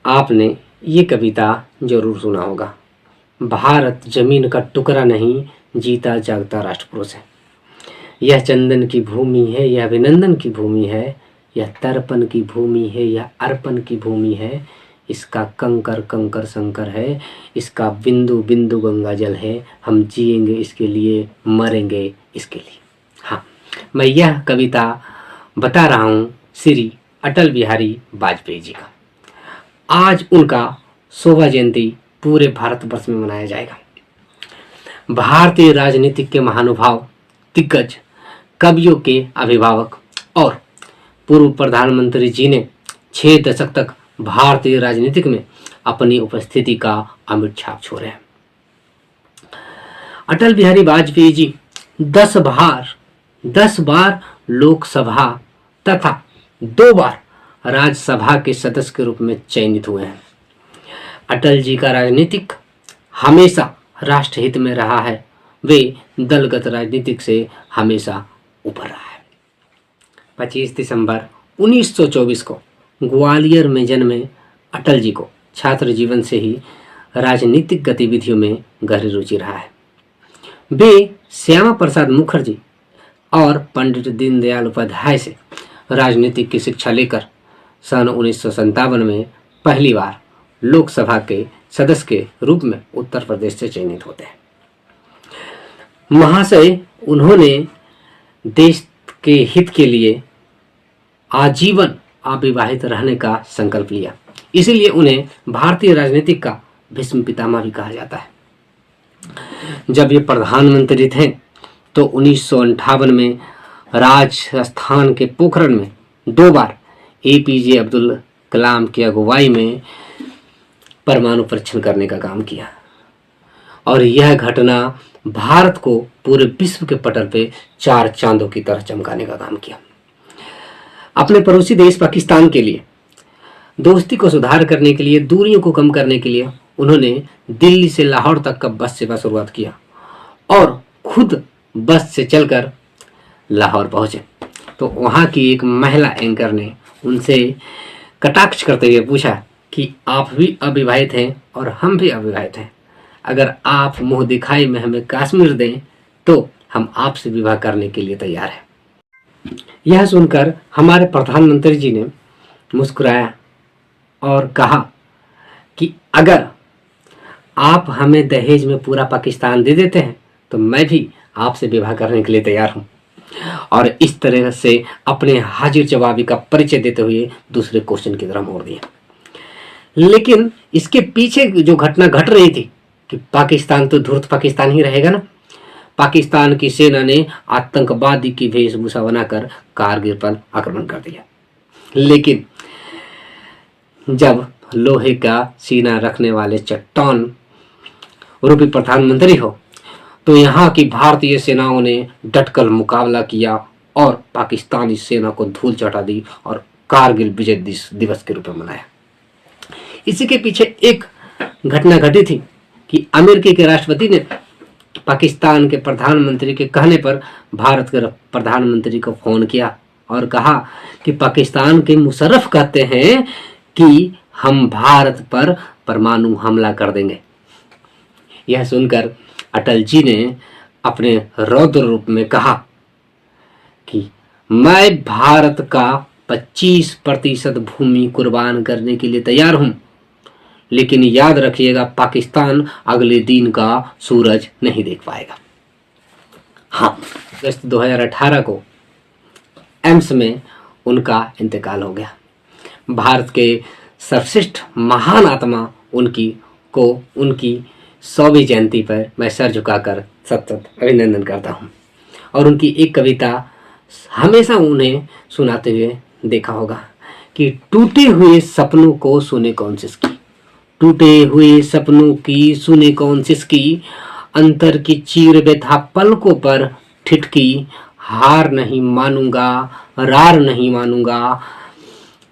आपने ये कविता जरूर सुना होगा। भारत जमीन का टुकड़ा नहीं, जीता जागता राष्ट्रपुरुष है। यह चंदन की भूमि है, यह अभिनंदन की भूमि है, यह तर्पण की भूमि है, यह अर्पण की भूमि है। इसका कंकर कंकर शंकर है, इसका बिंदु बिंदु गंगा जल है। हम जिएंगे इसके लिए, मरेंगे इसके लिए। हाँ, मैं यह कविता बता रहा हूँ श्री अटल बिहारी वाजपेयी जी का। आज उनका शोभा जयंती पूरे भारतवर्ष में मनाया जाएगा। भारतीय राजनीतिक के महानुभाव, दिग्गज, कवियों के अभिभावक और पूर्व प्रधानमंत्री जी ने 6 दशक तक भारतीय राजनीतिक में अपनी उपस्थिति का अमिट छाप छोड़े हैं। अटल बिहारी वाजपेयी जी 10 बार लोकसभा तथा 2 बार राज्यसभा के सदस्य के रूप में चयनित हुए हैं। अटल जी का राजनीतिक हमेशा राष्ट्रहित में रहा है। वे दलगत राजनीतिक से हमेशा ऊपर रहा है। 25 दिसंबर 1924 को ग्वालियर में जन्मे अटल जी को छात्र जीवन से ही राजनीतिक गतिविधियों में गहरी रुचि रहा है। वे श्यामा प्रसाद मुखर्जी और पंडित दीनदयाल उपाध्याय से राजनीतिक की शिक्षा लेकर सन 1957 में पहली बार लोकसभा के सदस्य के रूप में उत्तर प्रदेश से चयनित होते हैं। महाशय उन्होंने देश के हित के लिए आजीवन अविवाहित रहने का संकल्प लिया। इसीलिए उन्हें भारतीय राजनीतिक का भीष्म पितामह भी कहा जाता है। जब ये प्रधानमंत्री थे तो 1958 में राजस्थान के पोखरण में 2 बार APJ अब्दुल कलाम की अगुवाई में परमाणु परीक्षण करने का काम किया और यह घटना भारत को पूरे विश्व के पटल पे 4 चांदों की तरह चमकाने का काम किया। अपने पड़ोसी देश पाकिस्तान के लिए दोस्ती को सुधार करने के लिए, दूरियों को कम करने के लिए उन्होंने दिल्ली से लाहौर तक का बस सेवा शुरुआत किया और खुद बस से चलकर लाहौर पहुंचे। तो वहाँ की एक महिला एंकर ने उनसे कटाक्ष करते हुए पूछा कि आप भी अविवाहित हैं और हम भी अविवाहित हैं, अगर आप मुंह दिखाई में हमें कश्मीर दें तो हम आपसे विवाह करने के लिए तैयार हैं। यह सुनकर हमारे प्रधानमंत्री जी ने मुस्कुराया और कहा कि अगर आप हमें दहेज में पूरा पाकिस्तान दे देते हैं तो मैं भी आपसे विवाह करने के लिए तैयार हूँ। और इस तरह से अपने हाजिर जवाबी का परिचय देते हुए दूसरे क्वेश्चन की तरफ मोड़ दिया। लेकिन इसके पीछे जो घटना घट रही थी कि पाकिस्तान तो धूर्त पाकिस्तान ही रहेगा ना। पाकिस्तान की सेना ने आतंकवादी की वेशभूषा बनाकर कारगिल पर आक्रमण कर दिया। लेकिन जब लोहे का सीना रखने वाले चट्टान रूपी प्रधानमंत्री हो तो यहाँ की भारतीय सेनाओं ने डटकर मुकाबला किया और पाकिस्तानी सेना को धूल चटा दी और कारगिल विजय दिवस के रूप में मनाया। इसी के पीछे एक घटना घटी थी कि अमेरिकी के राष्ट्रपति ने पाकिस्तान के प्रधानमंत्री के कहने पर भारत के प्रधानमंत्री को फोन किया और कहा कि पाकिस्तान के मुशर्रफ कहते हैं कि हम भारत पर परमाणु हमला कर देंगे। यह सुनकर अटल जी ने अपने रौद्र रूप में कहा कि मैं भारत का 25% भूमि कुर्बान करने के लिए तैयार हूं, लेकिन याद रखिएगा पाकिस्तान अगले दिन का सूरज नहीं देख पाएगा। हाँ, अगस्त 2018 को एम्स में उनका इंतकाल हो गया। भारत के सर्वश्रेष्ठ महान आत्मा उनकी 100वीं जयंती पर मैं सर झुकाकर सतत अभिनंदन करता हूँ। और उनकी एक कविता हमेशा उन्हें सुनाते हुए देखा होगा कि टूटे हुए सपनों को सुने कौन सिसकी, टूटे हुए सपनों की सुने कौन सिसकी, अंतर की चीर व्यथा पलकों पर ठिठकी, हार नहीं मानूंगा रार नहीं मानूंगा,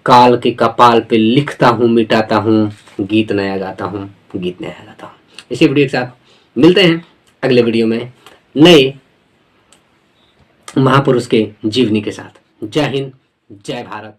काल के कपाल पे लिखता हूँ मिटाता हूँ, गीत नया गाता हूँ गीत नया गाता हूँ। इसी वीडियो के साथ मिलते हैं अगले वीडियो में नए महापुरुष के जीवनी के साथ। जय हिंद, जय भारत।